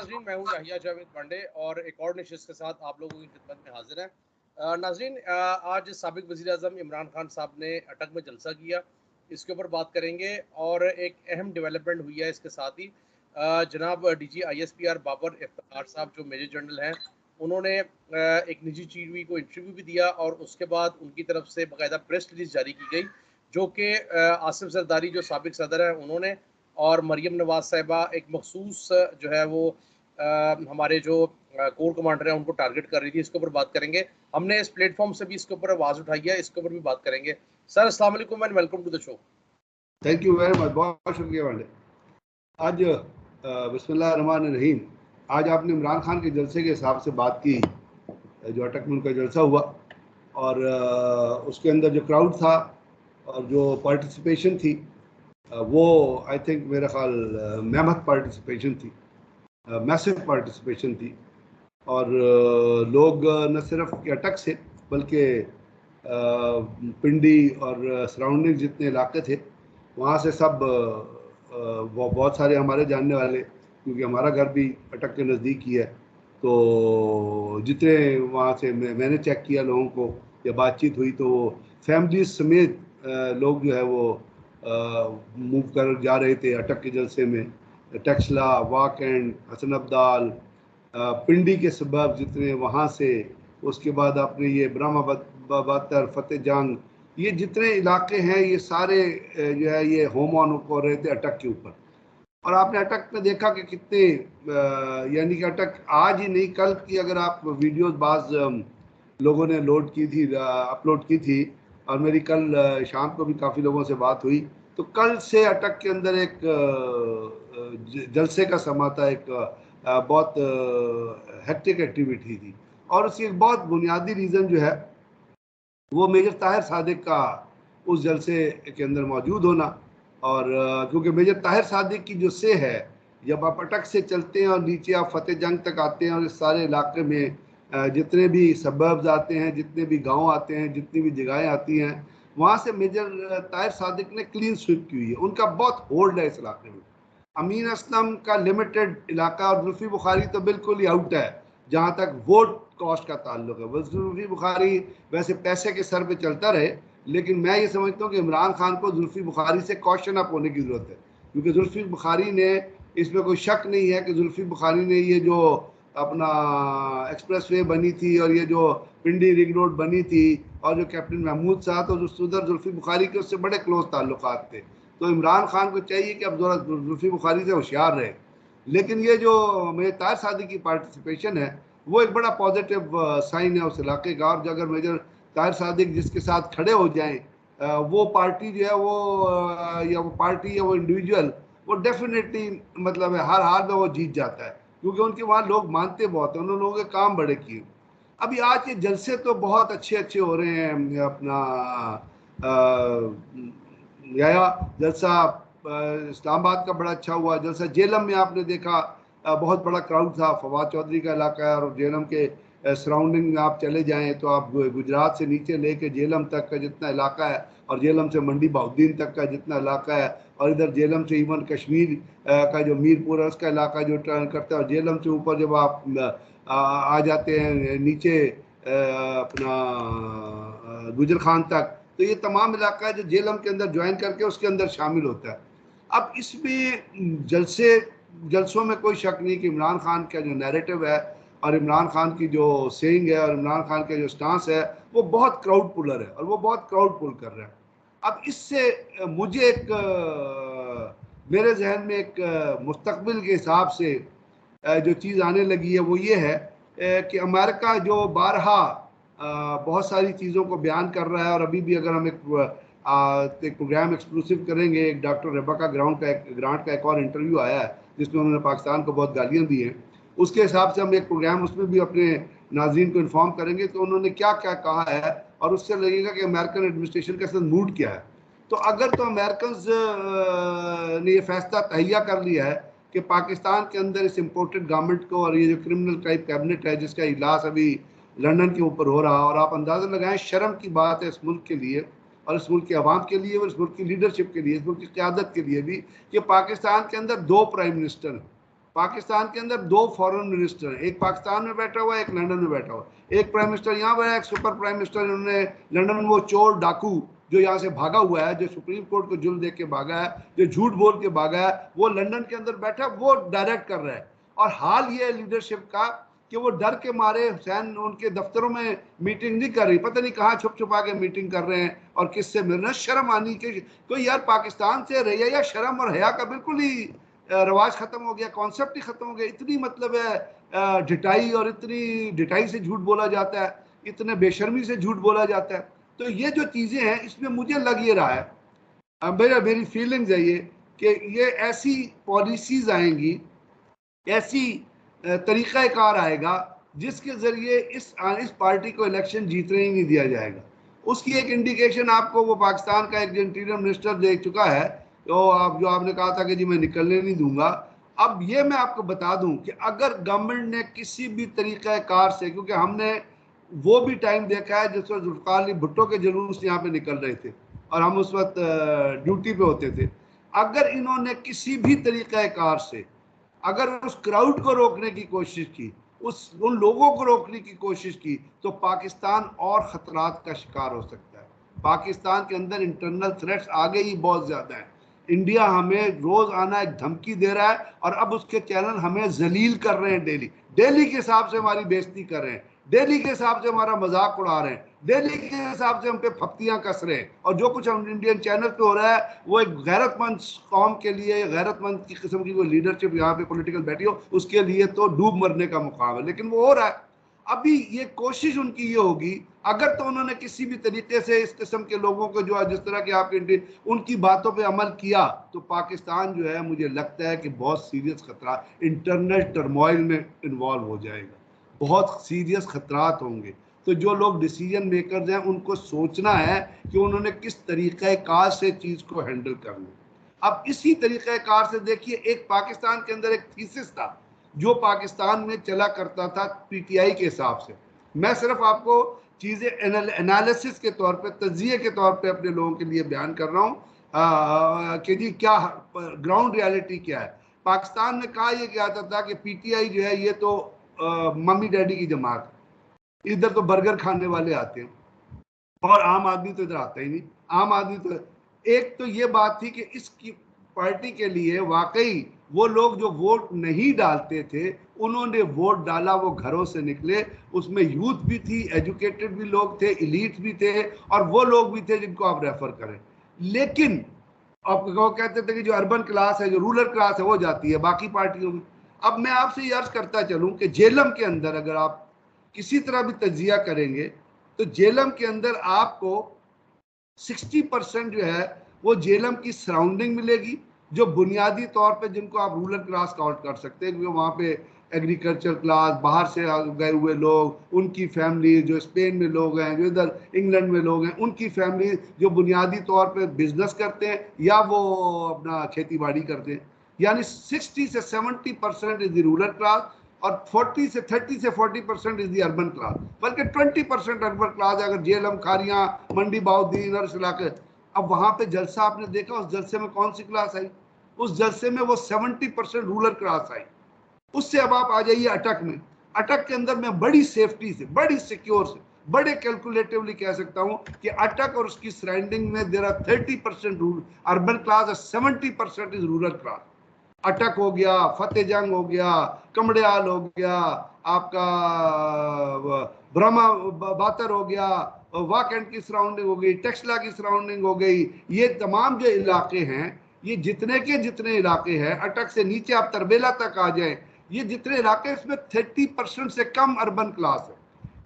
नाज़रीन, मैं हूँ याहिया जावेद पांडे और एक और नशिस्त के साथ आप लोगों की खिदमत में हाजिर है। नाज़रीन, आज साबिक वज़ीर-ए-आज़म इमरान खान साहब ने अटक में जलसा किया, इसके ऊपर बात करेंगे और एक अहम डेवलपमेंट हुई है इसके साथ ही। जनाब डीजी आईएसपीआर बाबर इफ्तिखार साहब जो मेजर जनरल हैं, उन्होंने एक निजी टीवी को इंटरव्यू भी दिया और उसके बाद उनकी तरफ से बाकायदा प्रेस रिलीज़ जारी की गई, जो कि आसिफ ज़रदारी जो साबिक सदर हैं उन्होंने और मरियम नवाज़ साहिबा एक मखसूस जो है वो हमारे जो कोर कमांडर हैं उनको टारगेट कर रही थी। इसके ऊपर बात करेंगे। हमने इस प्लेटफॉर्म से भी इसके ऊपर आवाज़ उठाई है, इसके ऊपर भी बात करेंगे। सर अस्सलाम वालेकुम and welcome to the show. Thank you very much, बहुत बहुत शुक्रिया वाले। आज बिस्मिल्लाह रहमान रहीम, आज आपने इमरान खान के जलसे के हिसाब से बात की, जो अटक में उनका जलसा हुआ और उसके अंदर जो क्राउड था और जो पार्टिसिपेशन थी, वो आई थिंक मेरा ख्याल मेहनत पार्टिसिपेशन थी, मैसिव पार्टिसिपेशन थी। और लोग न सिर्फ के अटक से बल्कि पिंडी और सराउंडिंग जितने इलाके थे वहाँ से सब वो बहुत सारे हमारे जानने वाले, क्योंकि हमारा घर भी अटक के नज़दीक ही है, तो जितने वहाँ से मैंने चेक किया लोगों को या बातचीत हुई, तो वो फैमिली समेत लोग जो है वो मूव कर जा रहे थे अटक के जलसे में। टक्सला, वाकैंड, हसन अब्दाल, पिंडी के सबब जितने वहाँ से, उसके बाद आपने ये ब्रह्मबत्तर, फतेह जंग, ये जितने इलाके हैं ये सारे जो है ये होम ऑन हो रहे थे अटक के ऊपर। और आपने अटक में देखा कि कितने यानी कि अटक आज ही नहीं कल की अगर आप वीडियोस बाज लोगों ने लोड की थी, अपलोड की थी, और मेरी कल शाम को भी काफ़ी लोगों से बात हुई, तो कल से अटक के अंदर एक जलसे का समा था, एक बहुत हेक्टिक एक्टिविटी थी। और उसकी एक बहुत बुनियादी रीज़न जो है वो मेजर ताहिर सादिक का उस जलसे के अंदर मौजूद होना। और क्योंकि मेजर ताहिर सादिक की जो से है, जब आप अटक से चलते हैं और नीचे आप फतेह जंग तक आते हैं और इस सारे इलाके में जितने भी सबब्स आते हैं, जितने भी गांव आते हैं, जितनी भी जगहें आती हैं, वहाँ से मेजर ताहिर सादिक ने क्लीन स्वीप की हुई है। उनका बहुत होल्ड है इस इलाके में। अमीन असलम का लिमिटेड इलाका और जुल्फी बुखारी तो बिल्कुल ही आउट है जहाँ तक वोट कॉस्ट का ताल्लुक है। जुल्फी बुखारी वैसे पैसे के सर पे चलता रहे, लेकिन मैं ये समझता हूँ कि इमरान खान को जुल्फी बुखारी से कॉशन अप होने की ज़रूरत है, क्योंकि जुल्फी बुखारी ने, इसमें कोई शक नहीं है कि जुल्फी बुखारी ने ये जो अपना एक्सप्रेस वे बनी थी और ये जो पिंडी रिंग रोड बनी थी और जो कैप्टन महमूद साहब और उधर जुल्फी बुखारी के उससे बड़े क्लोज ताल्लुकात थे। तो इमरान खान को चाहिए कि अब ज़रा जुल्फी बुखारी से होशियार रहे। लेकिन ये जो मेजर ताहिर सादिक की पार्टिसिपेशन है वो एक बड़ा पॉजिटिव साइन है उस इलाके का। और अगर मेजर ताहिर सादिक जिसके साथ खड़े हो जाएं, वो पार्टी जो है वो या वो पार्टी या वो इंडिविजुअल, वो डेफिनेटली मतलब है हर हाल में वो जीत जाता है, क्योंकि उनके वहाँ लोग मानते बहुत हैं, उन लोगों के काम बड़े किए। अभी आज के जलसे तो बहुत अच्छे अच्छे हो रहे हैं। अपना याया जलसा इस्लामाबाद का बड़ा अच्छा हुआ। जलसा जेलम में आपने देखा बहुत बड़ा क्राउड था, फवाद चौधरी का इलाका है, और जेलम के सराउंडिंग में आप चले जाएं तो आप गुजरात से नीचे लेके जेलम तक का जितना इलाका है, और जेलम से मंडी बहाउद्दीन तक का जितना इलाका है, और इधर जेलम से इवन कश्मीर का जो मीरपुर है उसका इलाका जो टर्न करता है, और जेलम से ऊपर जब आप आ जाते हैं नीचे अपना गुजर खान तक, तो ये तमाम इलाका है जो जेलम के अंदर ज्वाइन करके उसके अंदर शामिल होता है। अब इसमें जलसों में कोई शक नहीं कि इमरान खान का जो नैरेटिव है और इमरान खान की जो सेइंग है और इमरान खान का जो स्टांस है वो बहुत क्राउड पुलर है और वो बहुत क्राउड पुल कर रहा है। अब इससे मुझे एक मेरे जहन में एक मुस्तकबिल के हिसाब से जो चीज़ आने लगी है वो ये है कि अमेरिका जो बारहा बहुत सारी चीज़ों को बयान कर रहा है, और अभी भी अगर हम एक प्रोग्राम एक्सक्लूसिव करेंगे, एक डॉक्टर रेबेका ग्रांट का एक और इंटरव्यू आया है जिसमें उन्होंने पाकिस्तान को बहुत गालियाँ दी हैं, उसके हिसाब से हम एक प्रोग्राम उसमें भी अपने नाज़रीन को इन्फॉर्म करेंगे तो उन्होंने क्या क्या कहा है, और उससे लगेगा कि अमेरिकन एडमिनिस्ट्रेशन का असल मूड क्या है। तो अगर तो अमेरिकन ने ये फैसला तहैया कर लिया है कि पाकिस्तान के अंदर इस इम्पोर्टेड गवर्नमेंट को, और ये जो क्रिमिनल टाइप कैबिनेट है जिसका इजलास अभी लंदन के ऊपर हो रहा, और आप अंदाज़ा लगाएं शर्म की बात है इस मुल्क के लिए और इस मुल्क के अवाम के लिए और इस मुल्क की लीडरशिप के लिए, इस मुल्क की क़यादत के लिए भी, कि पाकिस्तान के अंदर 2 प्राइम मिनिस्टर हैं। पाकिस्तान के अंदर 2 फॉरेन मिनिस्टर, एक पाकिस्तान में बैठा हुआ है, एक लंदन में बैठा हुआ है। एक प्राइम मिनिस्टर यहाँ पर है, एक सुपर प्राइम मिनिस्टर इन्होंने लंदन में, वो चोर डाकू जो यहाँ से भागा हुआ है, जो सुप्रीम कोर्ट को जुल्म दे के भागा है, जो झूठ बोल के भागा है, वो लंदन के अंदर बैठा, वो डायरेक्ट कर रहा है। और हाल ये लीडरशिप का कि वो डर के मारे हुसैन उनके दफ्तरों में मीटिंग नहीं कर रही, पता नहीं कहाँ छुप छुपा के मीटिंग कर रहे हैं और किससे मिल रहे हैं। शर्म आनी के कोई यार पाकिस्तान से रहिए, या शर्म और हया का बिल्कुल ही रवाज खत्म हो गया, कॉन्सेप्ट ही खत्म हो गया। इतनी मतलब है ढिठाई, और इतनी ढिठाई से झूठ बोला जाता है, इतने बेशर्मी से झूठ बोला जाता है। तो ये जो चीजें हैं, इसमें मुझे लग ये रहा है, मेरी फीलिंग्स है ये, कि ये ऐसी पॉलिसीज आएंगी, ऐसी तरीक़ाकार आएगा जिसके जरिए इस पार्टी को इलेक्शन जीतने ही नहीं दिया जाएगा। उसकी एक इंडिकेशन आपको वो पाकिस्तान का एक इंटीरियर मिनिस्टर दे चुका है, तो आप जो आपने कहा था कि जी मैं निकलने नहीं दूंगा। अब ये मैं आपको बता दूं कि अगर गवर्नमेंट ने किसी भी तरीक़ाकार से, क्योंकि हमने वो भी टाइम देखा है जिस वक्त जुल्फ़िकार अली भुट्टो के जुलूस यहाँ पे निकल रहे थे और हम उस वक्त ड्यूटी पे होते थे, अगर इन्होंने किसी भी तरीक़ाकार से अगर उस क्राउड को रोकने की कोशिश की, उन लोगों को रोकने की कोशिश की, तो पाकिस्तान और खतरात का शिकार हो सकता है। पाकिस्तान के अंदर इंटरनल थ्रेट्स आगे ही बहुत ज्यादा है। इंडिया हमें रोज आना एक धमकी दे रहा है, और अब उसके चैनल हमें जलील कर रहे हैं, डेली के हिसाब से हमारी बेइज्जती कर रहे हैं, डेली के हिसाब से हमारा मजाक उड़ा रहे हैं, डेली के हिसाब से हम पे फप्तियां कस रहे हैं। और जो कुछ हम इंडियन चैनल पे हो रहा है, वो एक गैरतमंद कौम के लिए, गैरतमंद की किस्म की कोई लीडरशिप यहाँ पे पॉलिटिकल बैठी हो, उसके लिए तो डूब मरने का मुकाम है, लेकिन वो हो रहा है। अभी ये कोशिश उनकी ये होगी, अगर तो उन्होंने किसी भी तरीके से इस किस्म के लोगों को जो जिस तरह की आपके उनकी बातों पे अमल किया, तो पाकिस्तान जो है मुझे लगता है कि बहुत सीरियस खतरा, इंटरनल टर्मोइल में इन्वॉल्व हो जाएगा, बहुत सीरियस खतरात होंगे। तो जो लोग डिसीजन मेकर्स हैं, उनको सोचना है कि उन्होंने किस तरीक़ाकार से चीज़ को हैंडल करना। अब इसी तरीक़ाकार से देखिए, एक पाकिस्तान के अंदर एक थीसिस था जो पाकिस्तान में चला करता था पीटीआई के हिसाब से। मैं सिर्फ आपको चीज़ें एनालिसिस के तौर पे, तज्जिए के तौर पे अपने लोगों के लिए बयान कर रहा हूँ कि जी क्या ग्राउंड रियलिटी क्या है। पाकिस्तान में कहा यह गया था कि पीटीआई जो है ये तो मम्मी डैडी की जमात, इधर तो बर्गर खाने वाले आते हैं और आम आदमी तो इधर आता ही नहीं। आम आदमी तो, एक तो ये बात थी कि इसकी पार्टी के लिए वाकई वो लोग जो वोट नहीं डालते थे, उन्होंने वोट डाला, वो घरों से निकले, उसमें यूथ भी थी, एजुकेटेड भी लोग थे, इलीट भी थे, और वो लोग भी थे जिनको आप रेफर करें। लेकिन अब वो कहते थे कि जो अर्बन क्लास है, जो रूरल क्लास है, वो जाती है बाकी पार्टियों में। अब मैं आपसे ये अर्ज करता चलूं कि जेलम के अंदर अगर आप किसी तरह भी तजिया करेंगे, तो जेलम के अंदर आपको 60% जो है वो जेलम की सराउंडिंग मिलेगी, जो बुनियादी तौर पे जिनको आप रूरल क्लास काउंट कर सकते हैं, क्योंकि वहाँ पे एग्रीकल्चर क्लास, बाहर से गए हुए लोग, उनकी फैमिली, जो स्पेन में लोग हैं, जो इधर इंग्लैंड में लोग हैं, उनकी फैमिली जो बुनियादी तौर पे बिजनेस करते हैं या वो अपना खेती बाड़ी करते हैं, यानी 60 से 70% इज द रूरल क्लास, और 30 से 40% इज दी अर्बन क्लास, बल्कि 20% अर्बन क्लास। अगर जेलम, खारियां, मंडी, बाउद्दीन और इस इलाके, अब वहां पे जलसा आपने देखा, उस जलसे में कौन सी क्लास आई? उस जलसे में वो 70% रूरल क्लास आई। उससे अब आप आ जाइए अटक में। अटक के अंदर मैं बड़ी सेफ्टी से, बड़ी सिक्योर से, बड़े कैलकुलेटिवली कह सकता हूं कि अटक और उसकी सराउंडिंग में देर आर 30% अर्बन क्लास और 70% इज रूरल क्लास। अटक हो गया, फतेह जंग हो गया, कमड़ियाल हो गया, आपका ब्रह्मा बातर हो गया, वाकंड की सराउंडिंग हो गई, टेक्सला की सराउंडिंग हो गई। ये तमाम जो इलाके हैं, ये जितने के जितने इलाके हैं, अटक से नीचे आप तरबेला तक आ जाएं, ये जितने इलाके, इसमें 30% से कम अर्बन क्लास है,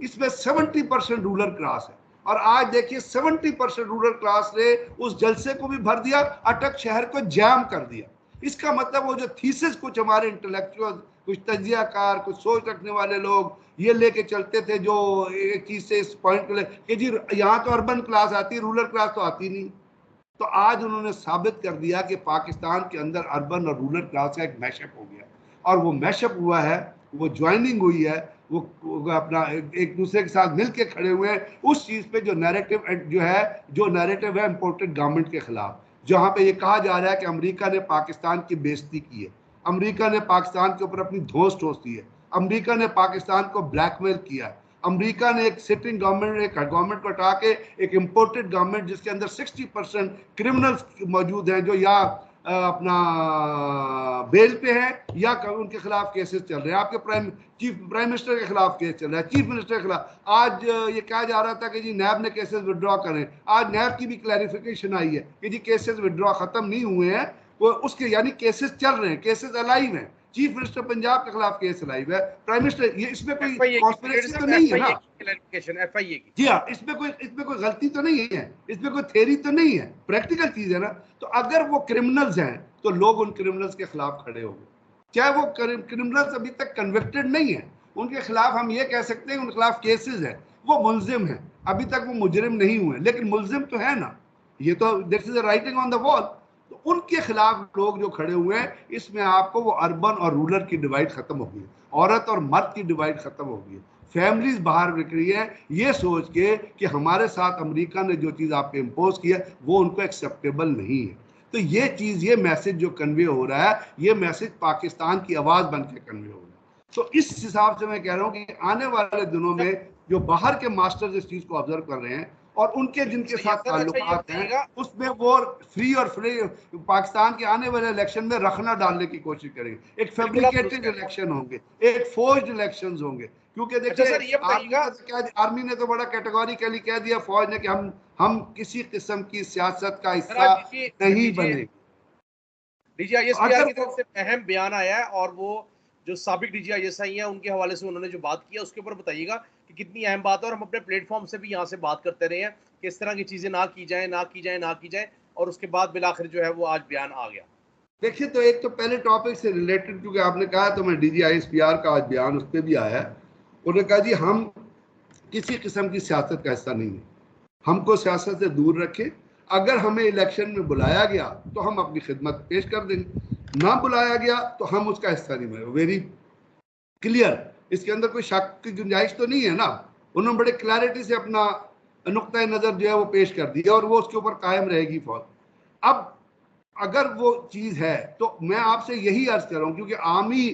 इसमें 70% रूरल क्लास है। और आज देखिए 70% रूरल क्लास ने उस जलसे को भी भर दिया, अटक शहर को जाम कर दिया। इसका मतलब वो जो थीसिस कुछ हमारे इंटेलेक्चुअल, कुछ तजियाकार, कुछ सोच रखने वाले लोग ये लेके चलते थे, जो एक चीज से इस पॉइंट को ले कि जी यहाँ तो अर्बन क्लास आती है, रूरल क्लास तो आती नहीं। तो आज उन्होंने साबित कर दिया कि पाकिस्तान के अंदर अर्बन और रूरल क्लास का एक मैशअप हो गया, और वो मैशअप हुआ है, वो ज्वाइनिंग हुई है, वो अपना एक दूसरे के साथ मिलके खड़े हुए हैं उस चीज पे जो नैरेटिव है इम्पोर्टेड गवर्नमेंट के खिलाफ, जहां पे ये कहा जा रहा है कि अमेरिका ने पाकिस्तान की बेइज्जती की है। अमेरिका ने पाकिस्तान के ऊपर अपनी धौंस ठोस दी है, अमेरिका ने पाकिस्तान को ब्लैकमेल किया, अमेरिका ने एक सिटिंग गवर्नमेंट, एक गवर्नमेंट को हटा के एक इम्पोर्टेड गवर्नमेंट जिसके अंदर 60% क्रिमिनल्स मौजूद हैं जो या अपना बेल पे है या उनके खिलाफ केसेस चल रहे हैं। आपके प्राइम मिनिस्टर के खिलाफ केस चल रहा है, चीफ मिनिस्टर के खिलाफ। आज ये कहा जा रहा था कि जी नैब ने केसेस विड्रॉ करें, आज नैब की भी क्लैरिफिकेशन आई है कि जी केसेस विड्रॉ खत्म नहीं हुए हैं, वो उसके यानी केसेस चल रहे हैं, केसेस अलाइव हैं। चीफ मिनिस्टर पंजाब के खिलाफ केस अलाइव है, प्राइम मिनिस्टर, ये इसमें कोई कॉन्स्पिरेसी तो नहीं है ना? FIA की। जी हाँ, इसमें कोई गलती तो नहीं है, इसमें कोई थ्योरी तो नहीं है, प्रैक्टिकल चीज है ना। तो अगर वो क्रिमिनल्स हैं तो लोग उन क्रिमिनल्स के खिलाफ खड़े होंगे, चाहे वो क्रिमिनल्स अभी तक कन्विक्टेड नहीं है, उनके खिलाफ हम ये कह सकते हैं उनके खिलाफ केसेस है, वो मुलजिम है, अभी तक वो मुजरिम नहीं हुए लेकिन मुलजिम तो है ना, ये तो this is writing on the wall. तो उनके खिलाफ लोग जो खड़े हुए हैं, इसमें आपको वो अर्बन और रूरल की डिवाइड खत्म हो गई, औरत और मर्द की डिवाइड खत्म हो गई, फैमिलीज बाहर निकल रही है ये सोच के कि हमारे साथ अमेरिका ने जो चीज़ आप पे इम्पोज किया वो उनको एक्सेप्टेबल नहीं है। तो ये चीज़, ये मैसेज जो कन्वे हो रहा है, ये मैसेज पाकिस्तान की आवाज़ बन के कन्वे हो रहा है। तो इस हिसाब से मैं कह रहा हूँ कि आने वाले दिनों में जो बाहर के मास्टर्स इस चीज़ को ऑब्जर्व कर रहे हैं और उनके जिनके साथ ताल्लुकात हैं, उसमें वो फ्री और फ्री पाकिस्तान के आने वाले इलेक्शन में रखना डालने की कोशिश करेंगे। एक फैब्रिकेटेड इलेक्शन होंगे, एक फोर्स्ड इलेक्शंस होंगे, क्योंकि देखिए आर्मी ने तो बड़ा कैटेगोरिकली कह दिया फौज ने कि हम किसी किस्म की सियासत का हिस्सा नहीं बने। DGISPR की तरफ से अहम बयान आया है और वो जो साबिक DGISI हैं उनके हवाले से उन्होंने जो बात किया उसके ऊपर बताइएगा कि कितनी अहम बात है, और हम अपने प्लेटफॉर्म से भी यहाँ से बात करते रहे हैं कि इस तरह की चीजें ना की जाए, और उसके बाद बिलाखिर जो है वो आज बयान आ गया। देखिए, तो एक तो पहले टॉपिक से रिलेटेड क्योंकि आपने कहा तो मैं DGISPR का आज बयान उस पर भी आया है। उन्होंने कहा जी हम किसी किस्म की सियासत का हिस्सा नहीं है, हमको सियासत से दूर रखें, अगर हमें इलेक्शन में बुलाया गया तो हम अपनी खिदमत पेश कर देंगे, ना बुलाया गया तो हम उसका हिस्सा नहीं बने। वेरी क्लियर, इसके अंदर कोई शक की गुंजाइश तो नहीं है ना। उन्होंने बड़े क्लैरिटी से अपना नुक्ता नज़र जो है वो पेश कर दिया और वो उसके ऊपर कायम रहेगी फौज। अब अगर वो चीज़ है तो मैं आपसे यही अर्ज कर रहा हूँ, क्योंकि आर्मी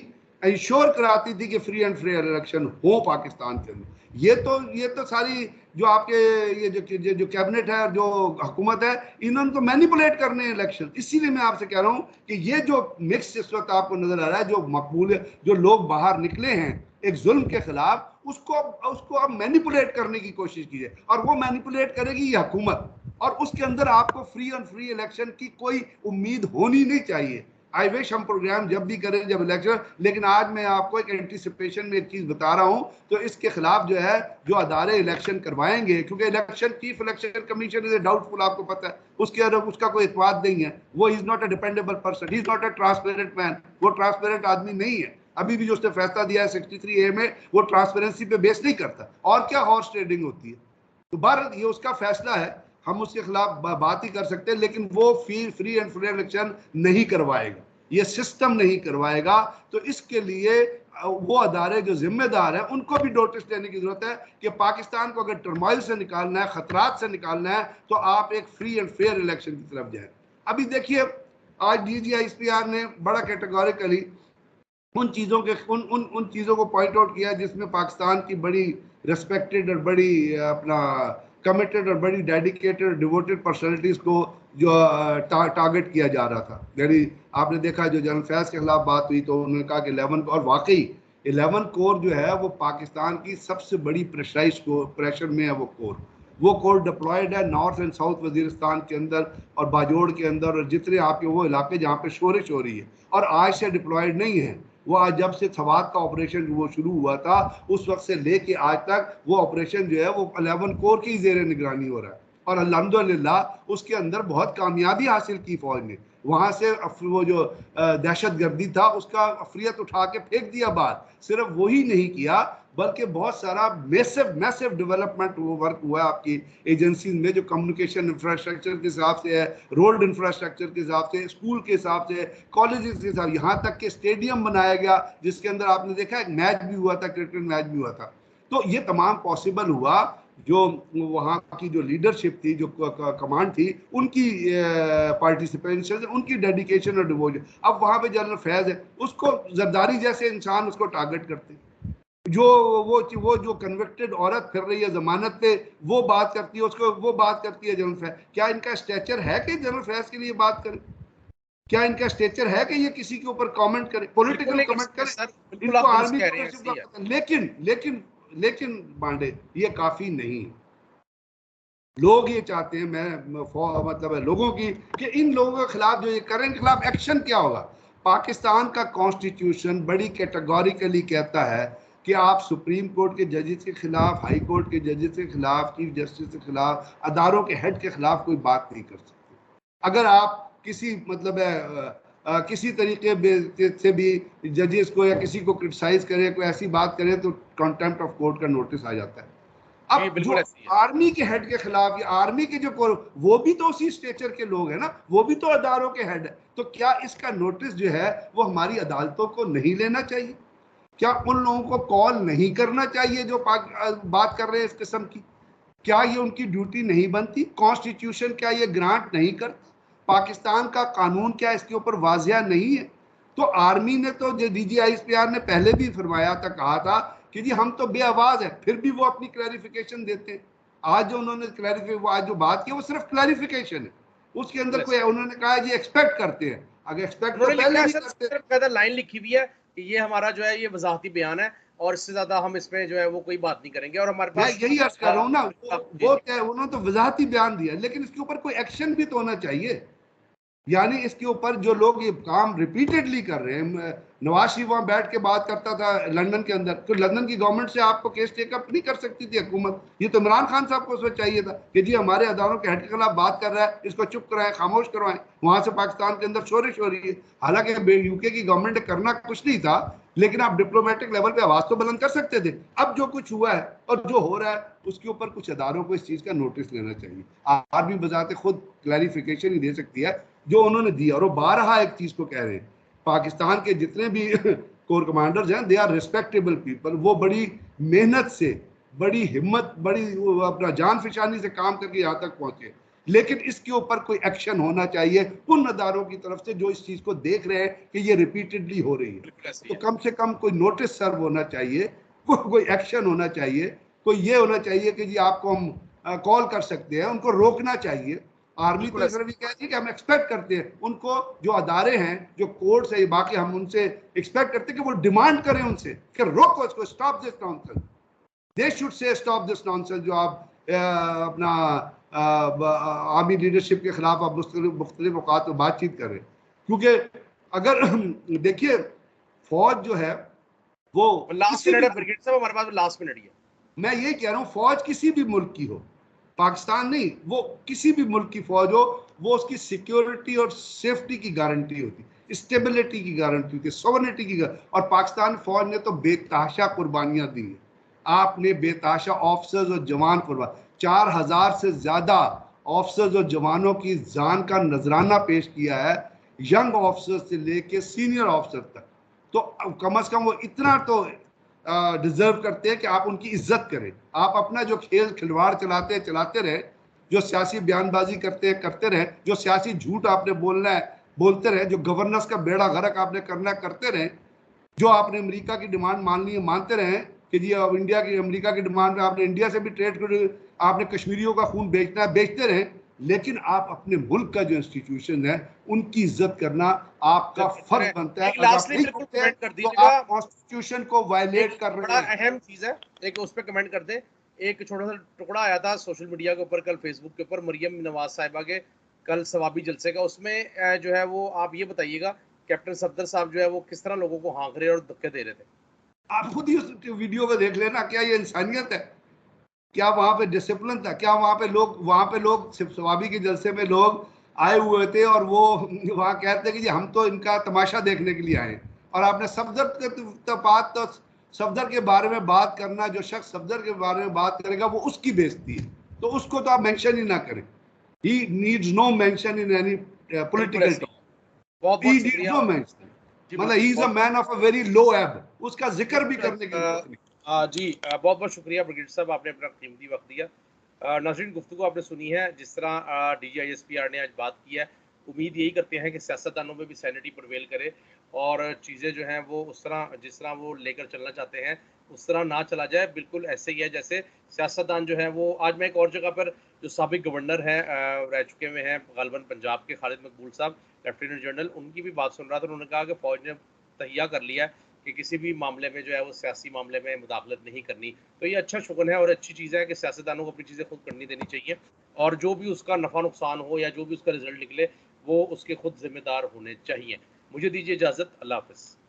इंश्योर कराती थी कि फ्री एंड फेयर इलेक्शन हो पाकिस्तान के अंदर, ये तो सारी जो आपके ये जो कैबिनेट है और जो हुकूमत है, इन्होंने तो मैनिपुलेट करने हैं इलेक्शन। इसीलिए मैं आपसे कह रहा हूँ कि ये जो मिक्स इस वक्त आपको नजर आ रहा है, जो मकबूल जो लोग बाहर निकले हैं एक जुल्म के खिलाफ, उसको अब मैनिपुलेट करने की कोशिश कीजिए, और वो मैनिपुलेट करेगी ये हुकूमत, और उसके अंदर आपको फ्री एंड फ्री इलेक्शन की कोई उम्मीद होनी नहीं चाहिए। आई विश हम प्रोग्राम जब भी करें जब इलेक्शन, लेकिन आज मैं आपको एक एंटीसिपेशन में एक चीज बता रहा हूं, तो इसके खिलाफ जो है जो अदारे इलेक्शन करवाएंगे, क्योंकि election chief election commission is doubtful, आपको पता है उसके अंदर उसका कोई इत्मीनान नहीं है, वो is not a dependable person, he is not a transparent man, वो ट्रांसपेरेंट आदमी नहीं है। अभी भी जो उसने फैसला दिया है 63A में, वो ट्रांसपेरेंसी पे बेस नहीं करता, और क्या हॉर्स ट्रेडिंग होती है। तो भारत ये उसका फैसला है, हम उसके खिलाफ बात ही कर सकते हैं, लेकिन वो फ्री एंड फेयर इलेक्शन नहीं करवाएगा, ये सिस्टम नहीं करवाएगा। तो इसके लिए वो अदारे जो जिम्मेदार हैं उनको भी नोटिस देने की जरूरत है कि पाकिस्तान को अगर टर्मोइल से निकालना है, खतरात से निकालना है, तो आप एक फ्री एंड फेयर इलेक्शन की तरफ जाएं। अभी देखिए, आज DGISPR ने बड़ा कैटेगोरिकली उन चीज़ों के उन चीज़ों को पॉइंट आउट किया जिसमें पाकिस्तान की बड़ी रिस्पेक्टेड और बड़ी अपना कमिटेड और बड़ी डेडिकेटेड डिवोटेड पर्सनैलिटीज़ को जो टारगेट किया जा रहा था। यानी आपने देखा जो जनरल फैज़ के खिलाफ बात हुई तो उन्होंने कहा कि 11 और वाकई 11 कोर जो है वो पाकिस्तान की सबसे बड़ी प्रेशर में है। वो कोर डिप्लॉयड है नॉर्थ एंड साउथ वजीरिस्तान के अंदर और बाजोड़ के अंदर और जितने आपके वो इलाके जहाँ पे शोरिश हो रही है, और आज से डिप्लॉयड नहीं है वो। आज जब से सवात का ऑपरेशन वो शुरू हुआ था उस वक्त से लेके आज तक वो ऑपरेशन जो है वो 11 कोर की जेर निगरानी हो रहा है, और अल्हम्दुलिल्लाह उसके अंदर बहुत कामयाबी हासिल की फौज ने। वहाँ से वो जो दहशत गर्दी था उसका अफरियत उठा के फेंक दिया बाहर। सिर्फ वही नहीं किया बल्कि बहुत सारा मैसिव डेवलपमेंट वर्क हुआ है आपकी एजेंसीज में, जो कम्युनिकेशन इंफ्रास्ट्रक्चर के हिसाब से है, रोड इंफ्रास्ट्रक्चर के हिसाब से, स्कूल के हिसाब से, कॉलेजेस के हिसाब, यहाँ तक कि स्टेडियम बनाया गया जिसके अंदर आपने देखा एक मैच भी हुआ था, क्रिकेट मैच भी हुआ था। तो ये तमाम पॉसिबल हुआ जो वहाँ की जो लीडरशिप थी, जो कमांड थी, उनकी पार्टिसिपेशन, उनकी डेडिकेशन और डिवोशन। अब वहाँ पे जनरल फैज है, उसको जरदारी जैसे इंसान उसको टारगेट करते, जो वो जो कन्विक्टेड औरत फिर रही है जमानत पे, वो बात करती है उसको, वो बात करती है जनरल फैज। क्या इनका स्टेचर है कि जनरल फैज के लिए बात करें? क्या इनका स्टेचर है कि ये किसी के ऊपर कमेंट करे, पॉलिटिकल कमेंट करे? इनको आर्मी लीडरशिप का पता। लेकिन लेकिन लेकिन पांडे, ये काफी नहीं। लोग ये चाहते हैं, मैं मतलब है लोगों की, कि इन लोगों के खिलाफ जो ये करें, इनके खिलाफ एक्शन क्या होगा। पाकिस्तान का कॉन्स्टिट्यूशन बड़ी कैटेगोरिकली कहता है कि आप सुप्रीम कोर्ट के जजेस के खिलाफ, हाई कोर्ट के जजेस के खिलाफ, चीफ जस्टिस के खिलाफ, अदारों के हेड के खिलाफ कोई बात नहीं कर सकते। अगर आप किसी मतलब है किसी तरीके से भी जजेस को या किसी को क्रिटिसाइज करें, कोई ऐसी बात करें, तो कंटेम्प्ट ऑफ कोर्ट का नोटिस आ जाता है। अब जो आर्मी के हेड के खिलाफ, या आर्मी के जो वो भी तो उसी स्टेचर के लोग हैं ना, वो भी तो अदारों के हेड है। तो क्या इसका नोटिस जो है वो हमारी अदालतों को नहीं लेना चाहिए? क्या उन लोगों को कॉल नहीं करना चाहिए जो बात कर रहे हैं इस किस्म की? क्या ये उनकी ड्यूटी नहीं बनती? कॉन्स्टिट्यूशन क्या ये ग्रांट नहीं करता? पाकिस्तान का कानून क्या इसके ऊपर वाजिया नहीं है? तो आर्मी ने तो, जो DGISPR ने पहले भी फरमाया था, कहा था कि जी हम तो बेआवाज है, फिर भी वो अपनी क्लैरिफिकेशन देते हैं। आज जो उन्होंने आज जो बात की वो सिर्फ क्लैरिफिकेशन है, उसके अंदर कोई, उन्होंने कहा जी एक्सपेक्ट करते हैं। अगर एक्सपेक्ट तो पहले भी करते, लाइन लिखी हुई है कि ये हमारा जो है ये वजाहती बयान है और इससे ज्यादा हम इसमें जो है वो कोई बात नहीं करेंगे। और हमारे पास, मैं यही अर्ज कर रहा हूँ ना, वो क्या है, उन्होंने तो वजाहती बयान दिया, लेकिन इसके ऊपर कोई एक्शन भी तो होना चाहिए। यानी इसके ऊपर जो लोग ये काम रिपीटेडली कर रहे हैं, नवाज शरीफ वहां बैठ के बात करता था लंदन के अंदर, तो लंदन की गवर्नमेंट से आपको केस टेकअप नहीं कर सकती थी हुकूमत। ये तो इमरान खान साहब को उसमें चाहिए था कि जी हमारे अदारों के हेड के खिलाफ बात कर रहा है, इसको चुप कराएं, खामोश करवाएं। वहां से पाकिस्तान के अंदर शोरिश हो रही है, हालांकि यूके की गवर्नमेंट ने करना कुछ नहीं था, लेकिन आप डिप्लोमेटिक लेवल पे आवाज तो बुलंद कर सकते थे। अब जो कुछ हुआ है और जो हो रहा है, उसके ऊपर कुछ अदारों को इस चीज का नोटिस लेना चाहिए। आर्मी बजाते खुद क्लैरिफिकेशन ही दे सकती है जो उन्होंने दिया। और वो बारहा एक चीज को कह रहे हैं, पाकिस्तान के जितने भी कोर कमांडर्स हैं, दे आर रिस्पेक्टेबल पीपल। वो बड़ी मेहनत से, बड़ी हिम्मत, बड़ी अपना जान फिशानी से काम करके यहाँ तक पहुंचे। लेकिन इसके ऊपर कोई एक्शन होना चाहिए उन अदारों की तरफ से जो इस चीज को देख रहे हैं कि ये रिपीटेडली हो रही है। तो कम से कम कोई नोटिस सर्व होना चाहिए, कोई एक्शन होना चाहिए, कोई ये होना चाहिए कि जी आपको हम कॉल कर सकते हैं, उनको रोकना चाहिए। आर्मी तो इस तरह भी कहती है कि हम एक्सपेक्ट करते हैं उनको, जो अदारे हैं, जो कोर्ट्स है, बाकी हम उनसे एक्सपेक्ट करते हैं कि वो डिमांड करें उनसे कि रोको इसको, stop this nonsense. They should say stop this nonsense. जो आप अपना आर्मी लीडरशिप के खिलाफ आप मुख्तलिफ औकात में बातचीत कर रहे हैं। क्योंकि अगर देखिए फौज जो है वो लास्ट मिनट है ब्रिगेड साहब, हमारे पास लास्ट मिनट ही है। मैं यही कह रहा हूँ, फौज किसी भी मुल्क की हो, पाकिस्तान नहीं, वो किसी भी मुल्क की फौज हो, वो उसकी सिक्योरिटी और सेफ्टी की गारंटी होती, स्टेबिलिटी की गारंटी होती है, सॉवरेनिटी की। और पाकिस्तान फौज ने तो बेतहाशा कुर्बानियां दी हैं। आपने बेतहाशा ऑफिसर्स और जवान कुर्बान, 4000 से ज्यादा ऑफिसर्स और जवानों की जान का नजराना पेश किया है, यंग ऑफिसर से लेके सीनियर ऑफिसर तक। तो कम से कम वो इतना तो डिजर्व करते हैं कि आप उनकी इज्जत करें। आप अपना जो खिलवाड़ चलाते रहे, जो सियासी बयानबाजी करते रहे, जो सियासी झूठ आपने बोलना है बोलते रहे, जो गवर्नेंस का बेड़ा गर्क आपने करना है करते रहे, जो आपने अमेरिका की डिमांड माननी है मानते रहे कि जी अब अमेरिका की डिमांड में आपने इंडिया से भी ट्रेड, आपने कश्मीरियों का खून बेचना है, बेचते रहे। लेकिन आप अपने मुल्क का जो इंस्टीट्यूशन है उनकी इज्जत करना आपका फर्ज बनता है। तो आप कॉन्स्टिट्यूशन को वायलेट कर रहे हैं। अहम चीज है, एक उस पर कमेंट कर दे। एक छोटा सा टुकड़ा आया था सोशल मीडिया के ऊपर कल, फेसबुक के ऊपर, मरियम नवाज साहिबा के कल सवाबी जलसे का। उसमें जो है वो आप ये बताइएगा, कैप्टन सफदर साहब जो है वो किस तरह लोगों को हाँक रहे और धक्के दे रहे थे। आप खुद ही उस वीडियो को देख लेना। क्या ये इंसानियत है? क्या वहां पे डिसिप्लिन था? क्या वहां पे लोग सवाबी के जलसे में लोग आए हुए थे और वो वहां कहते कि जी हम तो इनका तमाशा देखने के लिए आए। और आपने सफदर के बारे में बात करना, जो शख्स सफदर के बारे में बात करेगा वो उसकी बेइज्जती है, तो उसको तो आप मेंशन ही ना करें। He needs no mention in any political talk. He needs no mention. मतलब he is a man of a very low ebb. उसका जिक्र भी करने की जरूरत नहीं। जी, बहुत बहुत शुक्रिया ब्रिगेड साहब, आपने अपना कीमती वक्त दिया। नाज़रीन, गुफ्तगू आपने सुनी है, जिस तरह DGISPR ने आज बात की है। उम्मीद यही करते हैं कि सियासतदानों में भी सैनिटी प्रिवेल करे और चीज़ें जो हैं वो उस तरह जिस तरह वो लेकर चलना चाहते हैं उस तरह ना चला जाए। बिल्कुल ऐसे ही है जैसे सियासतदान जो है वो, आज मैं एक और जगह पर जो साबिक गवर्नर हैं रह चुके हुए हैं ग़ालिबन पंजाब के, खालिद मकबूल साहब, लेफ्टिनेंट जनरल, उनकी भी बात सुन रहा था। उन्होंने कहा कि फ़ौज ने तहिया कर लिया है कि किसी भी मामले में जो है वो सियासी मामले में मुदाखलत नहीं करनी। तो ये अच्छा शुगन है और अच्छी चीज़ है कि सियासतदानों को अपनी चीज़ें खुद करनी देनी चाहिए और जो भी उसका नफ़ा-नुकसान हो या जो भी उसका रिज़ल्ट निकले, वो उसके खुद ज़िम्मेदार होने चाहिए। मुझे दीजिए इजाज़त, अल्लाह हाफ़िज़।